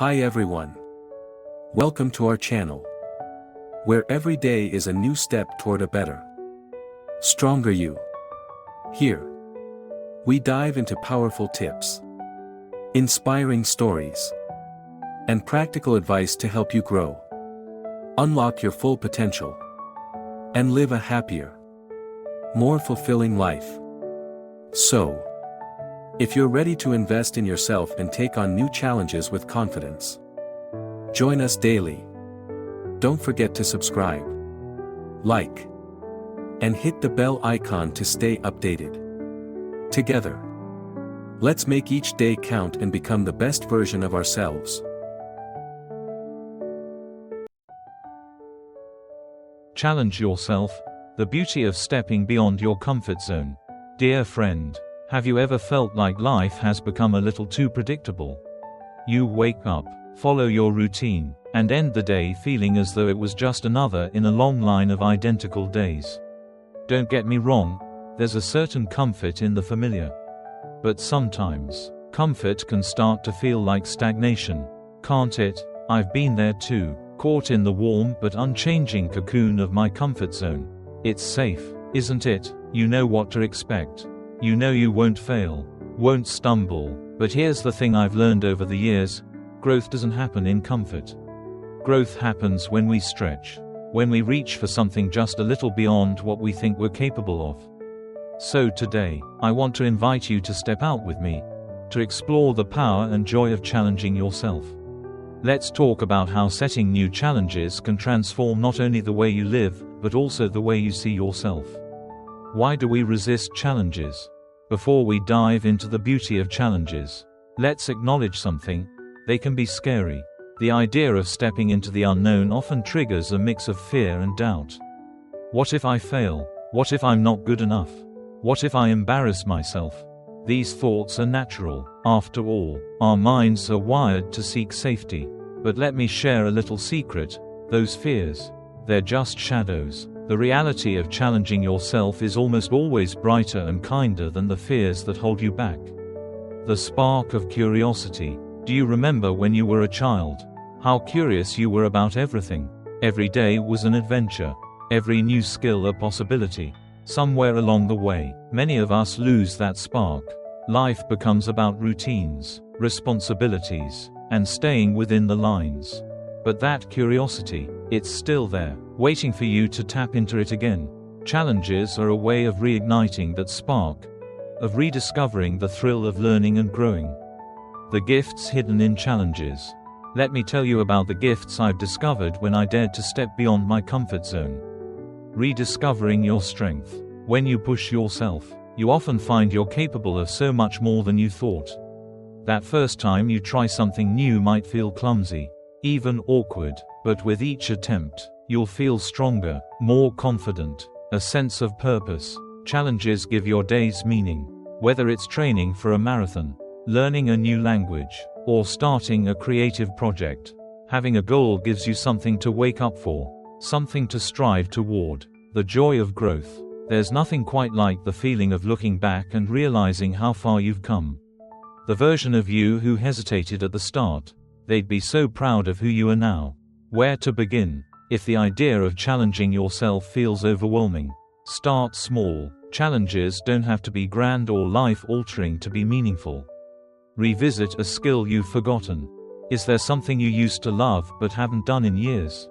Hi everyone. Welcome to our channel, where every day is a new step toward a better, stronger you. Here, we dive into powerful tips, inspiring stories, and practical advice to help you grow, unlock your full potential, and live a happier, more fulfilling life. So, if you're ready to invest in yourself and take on new challenges with confidence, join us daily. Don't forget to subscribe, like, and hit the bell icon to stay updated. Together, let's make each day count and become the best version of ourselves. Challenge yourself, the beauty of stepping beyond your comfort zone. Dear friend, have you ever felt like life has become a little too predictable? You wake up, follow your routine, and end the day feeling as though it was just another in a long line of identical days. Don't get me wrong, there's a certain comfort in the familiar. But sometimes, comfort can start to feel like stagnation, can't it? I've been there too, caught in the warm but unchanging cocoon of my comfort zone. It's safe, isn't it? You know what to expect. You know you won't fail, won't stumble, but here's the thing I've learned over the years: growth doesn't happen in comfort. Growth happens when we stretch, when we reach for something just a little beyond what we think we're capable of. So today, I want to invite you to step out with me, to explore the power and joy of challenging yourself. Let's talk about how setting new challenges can transform not only the way you live, but also the way you see yourself. Why do we resist challenges? Before we dive into the beauty of challenges, let's acknowledge something: they can be scary. The idea of stepping into the unknown often triggers a mix of fear and doubt. What if I fail? What if I'm not good enough? What if I embarrass myself? These thoughts are natural. After all, our minds are wired to seek safety. But let me share a little secret: those fears, they're just shadows. The reality of challenging yourself is almost always brighter and kinder than the fears that hold you back. The spark of curiosity. Do you remember when you were a child? How curious you were about everything. Every day was an adventure. Every new skill a possibility. Somewhere along the way, many of us lose that spark. Life becomes about routines, responsibilities, and staying within the lines. But that curiosity, it's still there, waiting for you to tap into it again. Challenges are a way of reigniting that spark, of rediscovering the thrill of learning and growing. The gifts hidden in challenges. Let me tell you about the gifts I've discovered when I dared to step beyond my comfort zone. Rediscovering your strength. When you push yourself, you often find you're capable of so much more than you thought. That first time you try something new might feel clumsy, even awkward, but with each attempt, you'll feel stronger, more confident, a sense of purpose. Challenges give your days meaning. Whether it's training for a marathon, learning a new language, or starting a creative project, having a goal gives you something to wake up for, something to strive toward. The joy of growth. There's nothing quite like the feeling of looking back and realizing how far you've come. The version of you who hesitated at the start, they'd be so proud of who you are now. Where to begin? If the idea of challenging yourself feels overwhelming, start small. Challenges don't have to be grand or life-altering to be meaningful. Revisit a skill you've forgotten. Is there something you used to love but haven't done in years?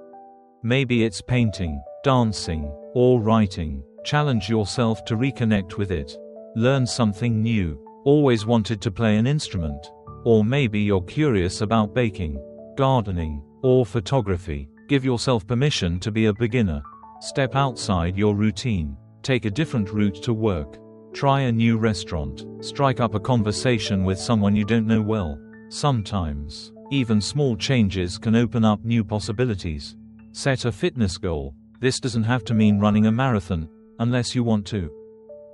Maybe it's painting, dancing, or writing. Challenge yourself to reconnect with it. Learn something new. Always wanted to play an instrument? Or maybe you're curious about baking, gardening, or photography. Give yourself permission to be a beginner. Step outside your routine. Take a different route to work. Try a new restaurant. Strike up a conversation with someone you don't know well. Sometimes, even small changes can open up new possibilities. Set a fitness goal. This doesn't have to mean running a marathon, unless you want to.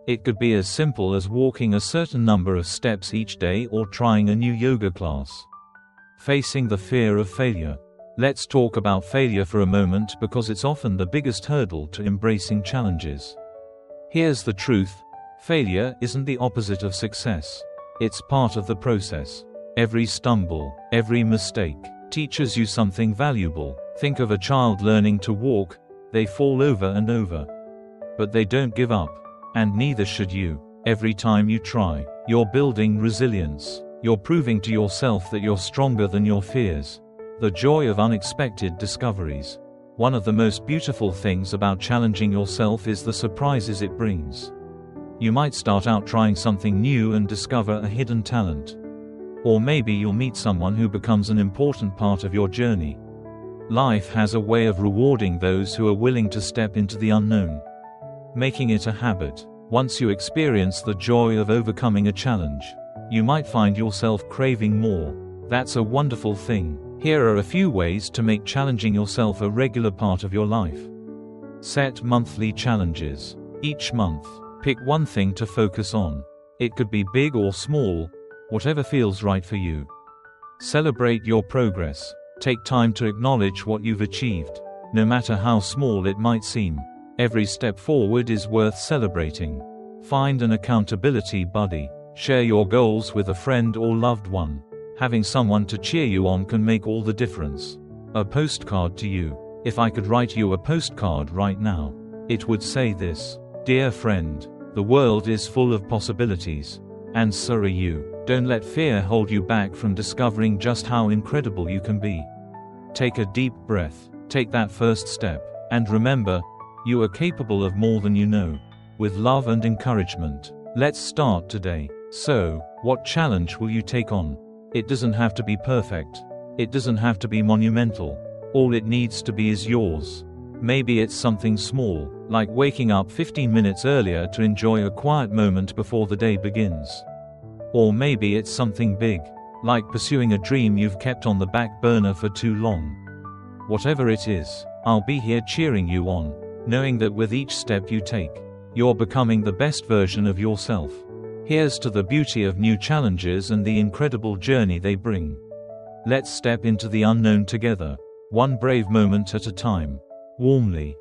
It could be as simple as walking a certain number of steps each day or trying a new yoga class. Facing the fear of failure. Let's talk about failure for a moment because it's often the biggest hurdle to embracing challenges. Here's the truth: failure isn't the opposite of success. It's part of the process. Every stumble, every mistake, teaches you something valuable. Think of a child learning to walk. They fall over and over. But they don't give up. And neither should you. Every time you try, you're building resilience. You're proving to yourself that you're stronger than your fears. The joy of unexpected discoveries. One of the most beautiful things about challenging yourself is the surprises it brings. You might start out trying something new and discover a hidden talent. Or maybe you'll meet someone who becomes an important part of your journey. Life has a way of rewarding those who are willing to step into the unknown, making it a habit. Once you experience the joy of overcoming a challenge, you might find yourself craving more. That's a wonderful thing. Here are a few ways to make challenging yourself a regular part of your life. Set monthly challenges. Each month, pick one thing to focus on. It could be big or small, whatever feels right for you. Celebrate your progress. Take time to acknowledge what you've achieved, no matter how small it might seem. Every step forward is worth celebrating. Find an accountability buddy. Share your goals with a friend or loved one. Having someone to cheer you on can make all the difference. A postcard to you. If I could write you a postcard right now, it would say this: Dear friend, the world is full of possibilities. And so are you. Don't let fear hold you back from discovering just how incredible you can be. Take a deep breath. Take that first step. And remember, you are capable of more than you know. With love and encouragement, let's start today. So, what challenge will you take on? It doesn't have to be perfect. It doesn't have to be monumental. All it needs to be is yours. Maybe it's something small, like waking up 15 minutes earlier to enjoy a quiet moment before the day begins. Or maybe it's something big, like pursuing a dream you've kept on the back burner for too long. Whatever it is, I'll be here cheering you on, knowing that with each step you take, you're becoming the best version of yourself. Here's to the beauty of new challenges and the incredible journey they bring. Let's step into the unknown together, one brave moment at a time. Warmly.